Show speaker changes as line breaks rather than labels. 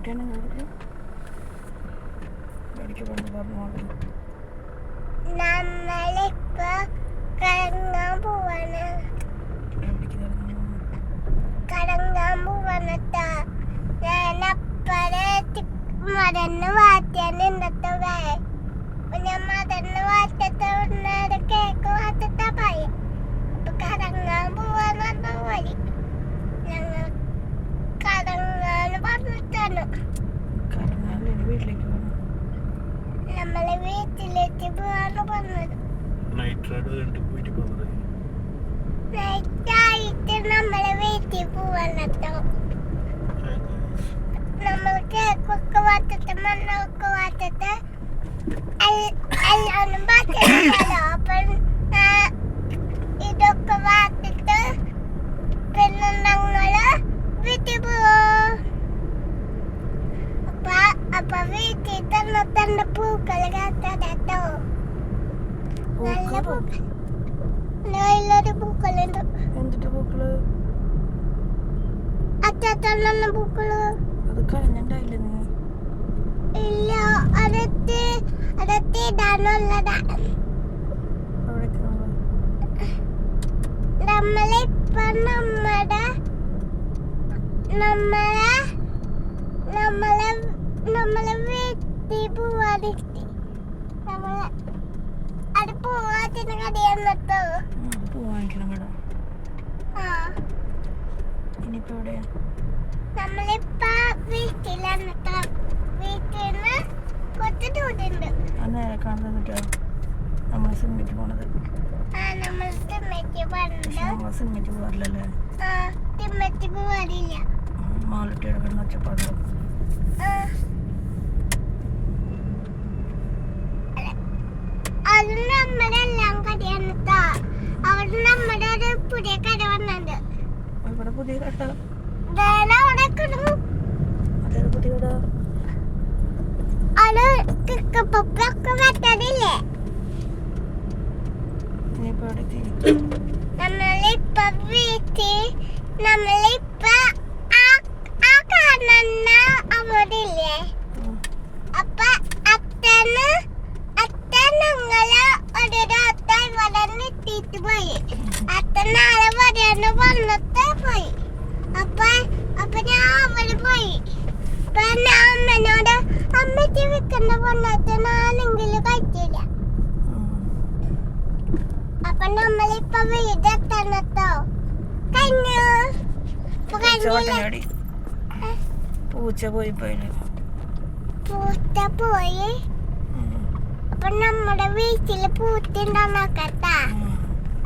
എവിടെയാണ്
നമ്മളിപ്പോ കറങ്ങാൻ പോവാണ്. ഞാനപ്പഴേ മറന്ന് വാറ്റാൻ ഇന്നത്തെ ഞാൻ മറന്ന് വാറ്റത്തെ കേക്ക് വാറ്റത്താ പോയി. അപ്പൊ കറങ്ങാൻ പോവാന്ന് പോയി. ഞങ്ങൾ കറങ്ങാന്ന് പറഞ്ഞിട്ടാണ് നമ്മളെ വീട്ടിലേക്ക് പോവാന്ന് പറഞ്ഞത്. നൈറ്റായിട്ട് നമ്മളെ വീട്ടിൽ പോവാന്നോ. നമ്മൾ കേക്കൊക്കെ വാറ്റത്തെ മണ്ണൊക്കെ വാറ്റത്തെ എല്ലാവരും വാറ്റല്ലോ. അപ്പൊ ഇതൊക്കെ വാറ്റിട്ട് പിന്നെ ഞങ്ങള് വീട്ടിൽ പോവും. അപ്പൊ വീട്ടിൽ തന്നെ പൂക്കൾ കേട്ടോ. നല്ല പൂക്കൾ, നല്ലൊരു പൂക്കളുണ്ട്.
എന്തിട്ട് പൂക്കള്?
അച്ചാത്തന്നെ പൂക്കള്.
അത് കളഞ്ഞിണ്ടായില്ലേ നീ?
ഇല്ല, അതൊക്കെ ഇടാനുള്ളതാ. നമ്മളിപ്പ നമ്മളെ വീട്ടിൽ പോവാതിരിക്കും. അത് പോവാത്തിന് കടയാന്നോ.
വാങ്ങിക്കണം കട. ഇനിയിപ്പോ എവിടെയാ?
നമ്മളിപ്പ വീട്ടിലാണ്. വീട്ടിന്ന് കുറച്ച് ദൂരമുണ്ട്.
നേരെ കാണുന്നിട്ടോ നമ്മൾ സിനിമയ്ക്ക് പോണത്.
നമ്മൾ സിനിമയ്ക്ക്
പോകാറില്ലല്ലേ?
സിനിമയ്ക്ക് പോകാറില്ല.
മാലട്ടിയുടെ കിടന്ന് ഒച്ചപ്പാട്.
അത് നമ്മുടെ എല്ലാം കടയാണ്. അവിടെ നമ്മുടെ ഒരു പുതിയ കട വന്നുണ്ട്.
ഇവിടെ പുതിയ കട?
അവിടെ
പുതിയ കട
അത് കിക്കപ്പൊക്കെ വെട്ടതില്ലേ. നമ്മളിപ്പ വീട്ടിൽ ആ കാണുന്ന അവരില്ലേ. അപ്പൊ അച്ഛൻ ഞങ്ങള് ഒരു രാത്രി ഇവിടെ നിർത്തിയിട്ട് പോയി. അച്ഛൻ നാളെ വരാന്ന് പറഞ്ഞിട്ട് പോയി. അപ്പൊ ഞാൻ അവര് പോയി. അപ്പൊ ഞാൻ അമ്മനോട് അമ്മയ്ക്ക് വിൽക്കുന്ന പറഞ്ഞിട്ട് ഞാനെങ്കിലും കഴിച്ചില്ല. അപ്പൊ നമ്മളിപ്പൊ വീടെത്തണട്ടോ.
പൂച്ച പോയി.
അപ്പൊ നമ്മുടെ വീട്ടില് പൂത്തുണ്ടോ നോക്കട്ടാ.